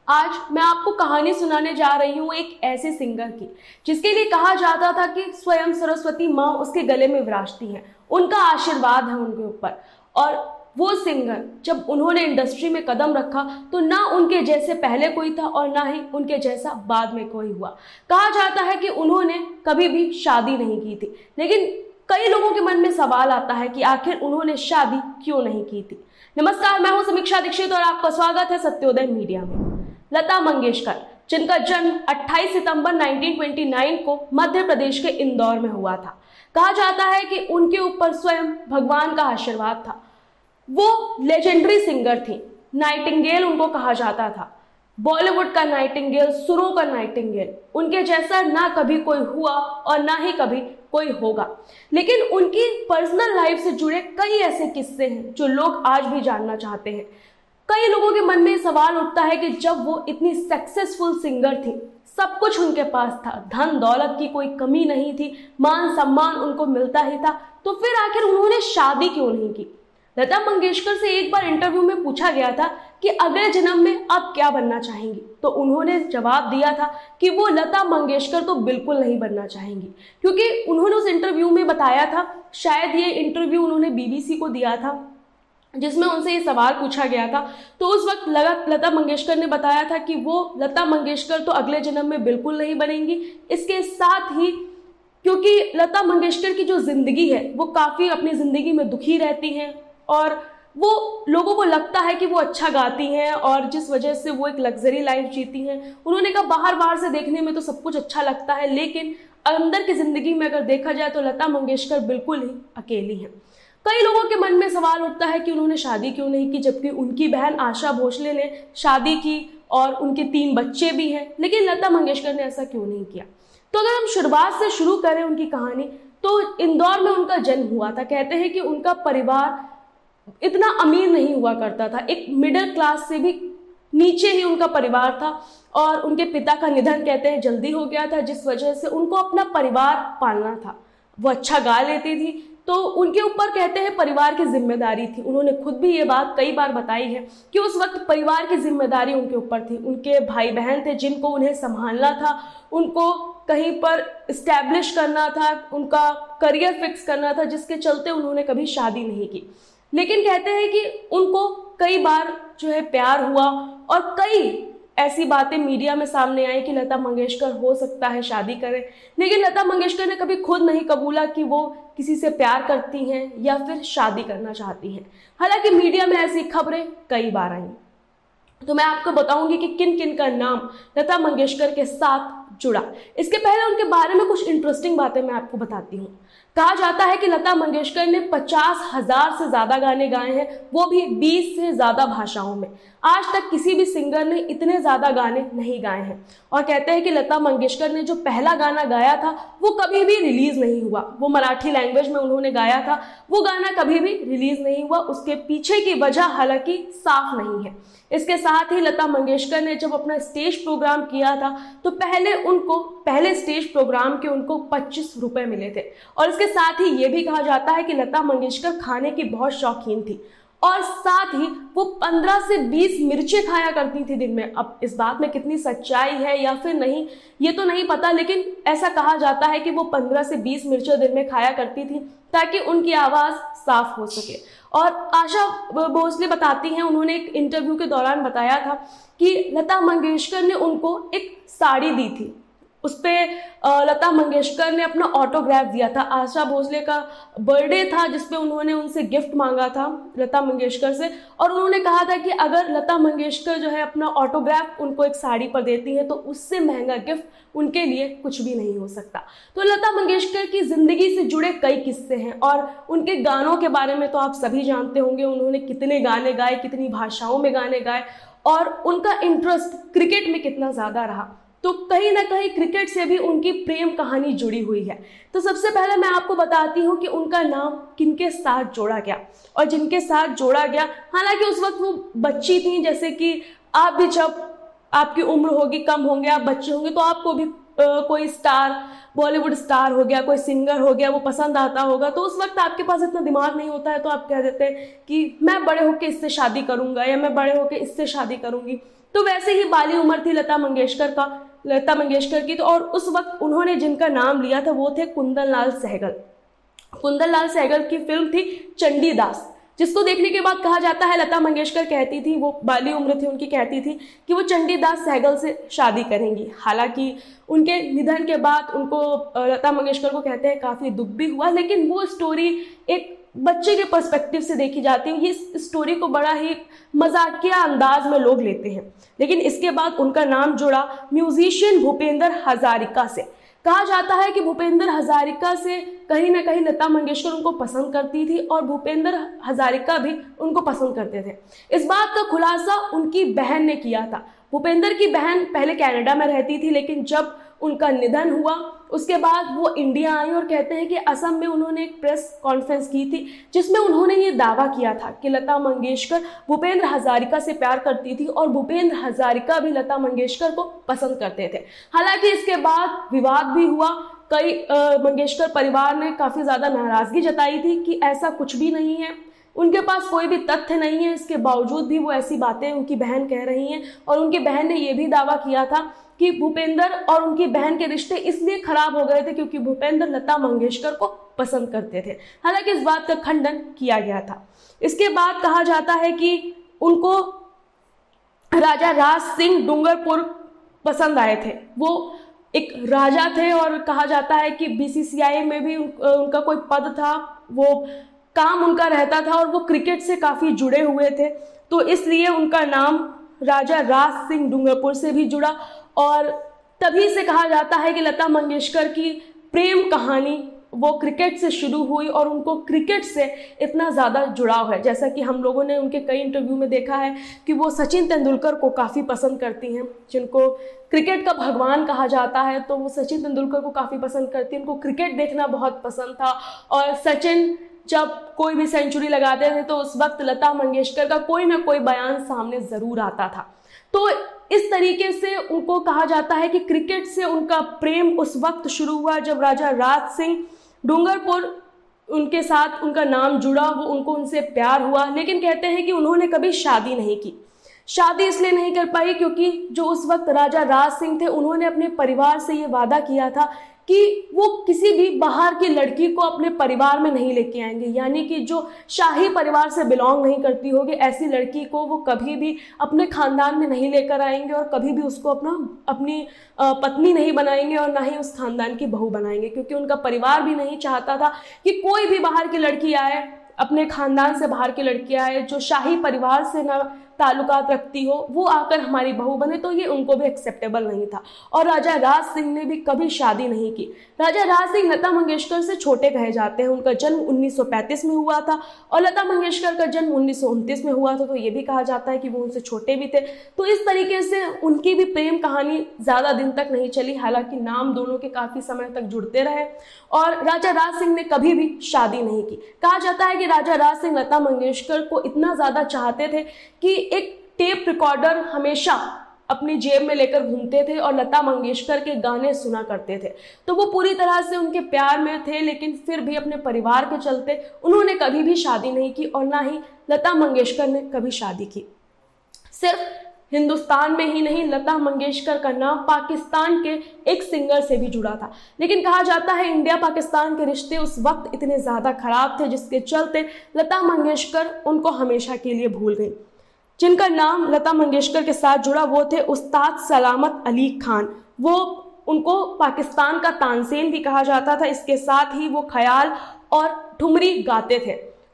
आज मैं आपको कहानी सुनाने जा रही हूँ एक ऐसे सिंगर की जिसके लिए कहा जाता था कि स्वयं सरस्वती माँ उसके गले में विराजती हैं, उनका आशीर्वाद है उनके ऊपर। और वो सिंगर जब उन्होंने इंडस्ट्री में कदम रखा तो ना उनके जैसे पहले कोई था और ना ही उनके जैसा बाद में कोई हुआ। कहा जाता है कि उन्होंने कभी भी शादी नहीं की थी, लेकिन कई लोगों के मन में सवाल आता है कि आखिर उन्होंने शादी क्यों नहीं की थी। नमस्कार, मैं हूं समीक्षा दीक्षित और आपका स्वागत है सत्योदय मीडिया में। लता मंगेशकर, जिनका जन्म 28 सितंबर 1929 को मध्य प्रदेश के इंदौर में हुआ था। कहा जाता है कि उनके ऊपर स्वयं भगवान का आशीर्वाद था। वो लेजेंडरी सिंगर थी, नाइटिंगेल उनको कहा जाता था, बॉलीवुड का नाइटिंगेल, सुरों का नाइटिंगेल। उनके जैसा ना कभी कोई हुआ और ना ही कभी कोई होगा। लेकिन उनकी पर्सनल लाइफ से जुड़े कई ऐसे किस्से हैं जो लोग आज भी जानना चाहते हैं। कई लोगों के मन में सवाल उठता है कि जब वो इतनी सक्सेसफुल सिंगर थी, सब कुछ उनके पास था, धन दौलत की कोई कमी नहीं थी, मान सम्मान उनको मिलता ही था, तो फिर आखिर उन्होंने शादी क्यों नहीं की। लता मंगेशकर से एक बार इंटरव्यू में पूछा गया था कि अगले जन्म में आप क्या बनना चाहेंगी, तो उन्होंने जवाब दिया था कि वो लता मंगेशकर तो बिल्कुल नहीं बनना चाहेंगी, क्योंकि उन्होंने उस इंटरव्यू में बताया था, शायद ये इंटरव्यू उन्होंने बीबीसी को दिया था, जिसमें उनसे ये सवाल पूछा गया था। तो उस वक्त लता मंगेशकर ने बताया था कि वो लता मंगेशकर तो अगले जन्म में बिल्कुल नहीं बनेंगी। इसके साथ ही क्योंकि लता मंगेशकर की जो जिंदगी है वो काफ़ी अपनी ज़िंदगी में दुखी रहती हैं और वो लोगों को लगता है कि वो अच्छा गाती हैं और जिस वजह से वो एक लग्जरी लाइफ जीती हैं। उन्होंने कहा बाहर से देखने में तो सब कुछ अच्छा लगता है, लेकिन अंदर की ज़िंदगी में अगर देखा जाए तो लता मंगेशकर बिल्कुल ही अकेली हैं। कई लोगों के मन में सवाल उठता है कि उन्होंने शादी क्यों नहीं की, जबकि उनकी बहन आशा भोसले ने शादी की और उनके 3 बच्चे भी हैं, लेकिन लता मंगेशकर ने ऐसा क्यों नहीं किया। तो अगर हम शुरुआत से शुरू करें उनकी कहानी, तो इंदौर में उनका जन्म हुआ था। कहते हैं कि उनका परिवार इतना अमीर नहीं हुआ करता था, एक मिडिल क्लास से भी नीचे ही उनका परिवार था और उनके पिता का निधन कहते हैं जल्दी हो गया था, जिस वजह से उनको अपना परिवार पालना था। वो अच्छा गा लेती थी तो उनके ऊपर कहते हैं परिवार की जिम्मेदारी थी। उन्होंने खुद भी ये बात कई बार बताई है कि उस वक्त परिवार की जिम्मेदारी उनके ऊपर थी। उनके भाई बहन थे जिनको उन्हें संभालना था, उनको कहीं पर इस्टेब्लिश करना था, उनका करियर फिक्स करना था, जिसके चलते उन्होंने कभी शादी नहीं की। लेकिन कहते हैं कि उनको कई बार जो है प्यार हुआ और कई ऐसी बातें मीडिया में सामने आई कि लता मंगेशकर हो सकता है शादी करें, लेकिन लता मंगेशकर ने कभी खुद नहीं कबूला कि वो किसी से प्यार करती हैं या फिर शादी करना चाहती हैं। हालांकि मीडिया में ऐसी खबरें कई बार आई। तो मैं आपको बताऊंगी कि किन किन का नाम लता मंगेशकर के साथ जुड़ा। इसके पहले उनके बारे में कुछ इंटरेस्टिंग बातें मैं आपको बताती हूँ। कहा जाता है कि लता मंगेशकर ने 50,000 से ज़्यादा गाने गाए हैं, वो भी 20 से ज़्यादा भाषाओं में। आज तक किसी भी सिंगर ने इतने ज़्यादा गाने नहीं गाए हैं। और कहते हैं कि लता मंगेशकर ने जो पहला गाना गाया था वो कभी भी रिलीज़ नहीं हुआ। वो मराठी लैंग्वेज में उन्होंने गाया था, वो गाना कभी भी रिलीज़ नहीं हुआ। उसके पीछे की वजह हालांकि साफ नहीं है। इसके साथ ही लता मंगेशकर ने जब अपना स्टेज प्रोग्राम किया था तो पहले स्टेज प्रोग्राम के उनको 25 रुपए मिले थे। और इसके साथ ही ये भी कहा जाता है कि लता मंगेशकर खाने की बहुत शौकीन थी और साथ ही वो 15 से 20 मिर्चें खाया करती थी दिन में। अब इस बात में कितनी सच्चाई है या फिर नहीं ये तो नहीं पता, लेकिन ऐसा कहा जाता है कि वो 15 से 20 मिर्चें दिन में खाया करती थी ताकि उनकी आवाज़ साफ हो सके। और आशा भोसले बताती हैं, उन्होंने एक इंटरव्यू के दौरान बताया था कि लता मंगेशकर ने उनको एक साड़ी दी थी, उस पर लता मंगेशकर ने अपना ऑटोग्राफ दिया था। आशा भोसले का बर्थडे था जिसपे उन्होंने उनसे गिफ्ट मांगा था लता मंगेशकर से, और उन्होंने कहा था कि अगर लता मंगेशकर जो है अपना ऑटोग्राफ उनको एक साड़ी पर देती हैं तो उससे महंगा गिफ्ट उनके लिए कुछ भी नहीं हो सकता। तो लता मंगेशकर की ज़िंदगी से जुड़े कई किस्से हैं और उनके गानों के बारे में तो आप सभी जानते होंगे। उन्होंने कितने गाने गाए, कितनी भाषाओं में गाने गाए और उनका इंटरेस्ट क्रिकेट में कितना ज़्यादा रहा। तो कहीं ना कहीं क्रिकेट से भी उनकी प्रेम कहानी जुड़ी हुई है। तो सबसे पहले मैं आपको बताती हूँ कि उनका नाम किनके साथ जोड़ा गया और जिनके साथ जोड़ा गया, हालांकि उस वक्त वो बच्ची थी, जैसे कि आप भी जब आपकी उम्र होगी, कम होंगे, आप बच्चे होंगे तो आपको भी कोई स्टार, बॉलीवुड स्टार हो गया, कोई सिंगर हो गया, वो पसंद आता होगा। तो उस वक्त आपके पास इतना दिमाग नहीं होता है तो आप कह देते हैं कि मैं बड़े होकर इससे शादी करूंगा या मैं बड़े होकर इससे शादी करूंगी। तो वैसे ही बाली उम्र थी लता मंगेशकर की। तो और उस वक्त उन्होंने जिनका नाम लिया था वो थे कुंदन लाल सहगल। कुंदन लाल सहगल की फिल्म थी चंडीदास, जिसको देखने के बाद कहा जाता है लता मंगेशकर कहती थी, वो बाली उम्र थी उनकी, कहती थी कि वो चंडीदास सहगल से शादी करेंगी। हालांकि उनके निधन के बाद उनको, लता मंगेशकर को कहते हैं, काफ़ी दुख भी हुआ, लेकिन वो स्टोरी एक बच्चे के पर्सपेक्टिव से देखी जाती है। इस स्टोरी को बड़ा ही मजाकिया अंदाज में लोग लेते हैं। लेकिन इसके बाद उनका नाम जुड़ा म्यूजिशियन भूपेंद्र हजारिका से। कहा जाता है कि भूपेंद्र हजारिका से कहीं ना कहीं लता मंगेशकर उनको पसंद करती थी और भूपेंद्र हजारिका भी उनको पसंद करते थे। इस बात का खुलासा उनकी बहन ने किया था। भूपेंद्र की बहन पहले कनाडा में रहती थी, लेकिन जब उनका निधन हुआ उसके बाद वो इंडिया आई और कहते हैं कि असम में उन्होंने एक प्रेस कॉन्फ्रेंस की थी जिसमें उन्होंने ये दावा किया था कि लता मंगेशकर भूपेंद्र हजारिका से प्यार करती थी और भूपेंद्र हजारिका भी लता मंगेशकर को पसंद करते थे। हालांकि इसके बाद विवाद भी हुआ। कई मंगेशकर परिवार ने काफ़ी ज़्यादा नाराज़गी जताई थी कि ऐसा कुछ भी नहीं है, उनके पास कोई भी तथ्य नहीं है। इसके बावजूद भी वो ऐसी बातें उनकी बहन कह रही हैं और उनकी बहन ने ये भी दावा किया था कि भूपेंद्र और उनकी बहन के रिश्ते इसलिए खराब हो गए थे क्योंकि भूपेंद्र लता मंगेशकर को पसंद करते थे। हालांकि इस बात का खंडन किया गया था। इसके बाद कहा जाता है कि उनको राजा राज सिंह डूंगरपुर पसंद आए थे। वो एक राजा थे और कहा जाता है कि बीसीसीआई में भी उनका कोई पद था, वो काम उनका रहता था और वो क्रिकेट से काफ़ी जुड़े हुए थे, तो इसलिए उनका नाम राजा राज सिंह डूंगरपुर से भी जुड़ा। और तभी से कहा जाता है कि लता मंगेशकर की प्रेम कहानी वो क्रिकेट से शुरू हुई और उनको क्रिकेट से इतना ज़्यादा जुड़ाव है। जैसा कि हम लोगों ने उनके कई इंटरव्यू में देखा है कि वो सचिन तेंदुलकर को काफ़ी पसंद करती हैं, जिनको क्रिकेट का भगवान कहा जाता है, तो वो सचिन तेंदुलकर को काफ़ी पसंद करती हैं। उनको क्रिकेट देखना बहुत पसंद था और सचिन जब कोई भी सेंचुरी लगाते थे तो उस वक्त लता मंगेशकर का कोई ना कोई बयान सामने ज़रूर आता था। तो इस तरीके से उनको कहा जाता है कि क्रिकेट से उनका प्रेम उस वक्त शुरू हुआ जब राजा राज सिंह डूंगरपुर उनके साथ उनका नाम जुड़ा, वो उनको उनसे प्यार हुआ। लेकिन कहते हैं कि उन्होंने कभी शादी नहीं की। शादी इसलिए नहीं कर पाई क्योंकि जो उस वक्त राजा राज सिंह थे उन्होंने अपने परिवार से ये वादा किया था कि वो किसी भी बाहर की लड़की को अपने परिवार में नहीं लेके आएंगे, यानी कि जो शाही परिवार से बिलोंग नहीं करती होगी ऐसी लड़की को वो कभी भी अपने खानदान में नहीं लेकर आएंगे और कभी भी उसको अपनी पत्नी नहीं बनाएंगे और ना ही उस खानदान की बहू बनाएंगे, क्योंकि उनका परिवार भी नहीं चाहता था कि कोई भी बाहर की लड़की आए, अपने खानदान से बाहर की लड़की आए जो शाही परिवार से ना ताल्लुकात रखती हो, वो आकर हमारी बहू बने, तो ये उनको भी एक्सेप्टेबल नहीं था। और राजा राज सिंह ने भी कभी शादी नहीं की। राजा राज सिंह लता मंगेशकर से छोटे कहे जाते हैं। उनका जन्म 1935 में हुआ था और लता मंगेशकर का जन्म 1929 में हुआ था, तो ये भी कहा जाता है कि वो उनसे छोटे भी थे। तो इस तरीके से उनकी भी प्रेम कहानी ज़्यादा दिन तक नहीं चली, हालांकि नाम दोनों के काफ़ी समय तक जुड़ते रहे और राजा राज सिंह ने कभी भी शादी नहीं की। कहा जाता है कि राजा राज सिंह लता मंगेशकर को इतना ज़्यादा चाहते थे कि एक टेप रिकॉर्डर हमेशा अपनी जेब में लेकर घूमते थे और लता मंगेशकर के गाने सुना करते थे। तो वो पूरी तरह से उनके प्यार में थे, लेकिन फिर भी अपने परिवार के चलते उन्होंने कभी भी शादी नहीं की और ना ही लता मंगेशकर ने कभी शादी की। सिर्फ हिंदुस्तान में ही नहीं, लता मंगेशकर का नाम पाकिस्तान के एक सिंगर से भी जुड़ा था। लेकिन कहा जाता है इंडिया पाकिस्तान के रिश्ते उस वक्त इतने ज़्यादा खराब थे जिसके चलते लता मंगेशकर उनको हमेशा के लिए भूल गई। जिनका नाम लता मंगेशकर के साथ जुड़ा वो थे उस्ताद सलामत अली खान। वो उनको पाकिस्तान का तानसेन भी कहा जाता था। इसके साथ ही वो ख्याल और ठुमरी गाते थे।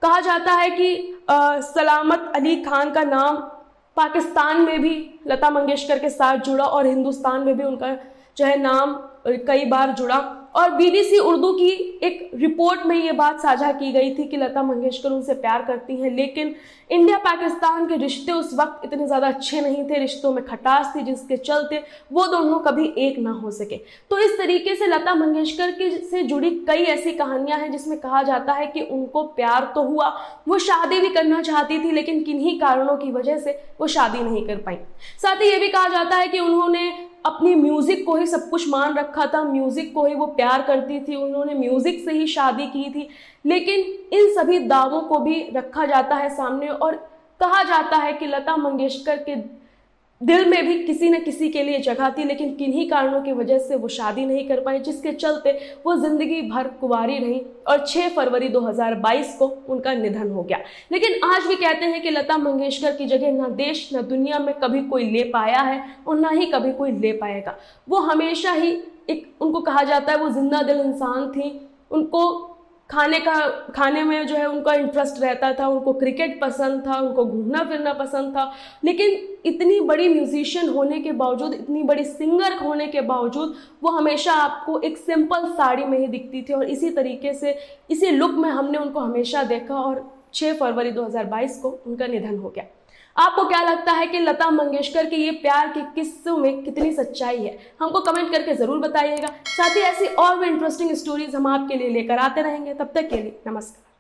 कहा जाता है कि सलामत अली खान का नाम पाकिस्तान में भी लता मंगेशकर के साथ जुड़ा और हिंदुस्तान में भी उनका जो है नाम कई बार जुड़ा। और बीबीसी उर्दू की एक रिपोर्ट में ये बात साझा की गई थी कि लता मंगेशकर उनसे प्यार करती हैं, लेकिन इंडिया पाकिस्तान के रिश्ते उस वक्त इतने ज़्यादा अच्छे नहीं थे, रिश्तों में खटास थी जिसके चलते वो दोनों कभी एक ना हो सके। तो इस तरीके से लता मंगेशकर की से जुड़ी कई ऐसी कहानियां हैं जिसमें कहा जाता है कि उनको प्यार तो हुआ, वो शादी भी करना चाहती थी, लेकिन किन्हीं कारणों की वजह से वो शादी नहीं कर पाई। साथ ही ये भी कहा जाता है कि उन्होंने अपनी म्यूज़िक को ही सब कुछ मान रखा था, म्यूज़िक को ही वो प्यार करती थी, उन्होंने म्यूज़िक से ही शादी की थी। लेकिन इन सभी दावों को भी रखा जाता है सामने और कहा जाता है कि लता मंगेशकर के दिल में भी किसी न किसी के लिए जगह थी, लेकिन किन्हीं कारणों की वजह से वो शादी नहीं कर पाई, जिसके चलते वो जिंदगी भर कुंवारी रही और 6 फरवरी 2022 को उनका निधन हो गया। लेकिन आज भी कहते हैं कि लता मंगेशकर की जगह ना देश ना दुनिया में कभी कोई ले पाया है और ना ही कभी कोई ले पाएगा। वो हमेशा ही उनको कहा जाता है वो जिंदा दिल इंसान थी। उनको खाने में जो है उनका इंटरेस्ट रहता था, उनको क्रिकेट पसंद था, उनको घूमना फिरना पसंद था। लेकिन इतनी बड़ी म्यूजिशियन होने के बावजूद, इतनी बड़ी सिंगर होने के बावजूद वो हमेशा आपको एक सिंपल साड़ी में ही दिखती थी और इसी तरीके से इसी लुक में हमने उनको हमेशा देखा और 6 फरवरी 2022 को उनका निधन हो गया। आपको क्या लगता है कि लता मंगेशकर के ये प्यार के किस्सों में कितनी सच्चाई है? हमको कमेंट करके ज़रूर बताइएगा। साथ ही ऐसी और भी इंटरेस्टिंग स्टोरीज हम आपके लिए लेकर आते रहेंगे। तब तक के लिए नमस्कार।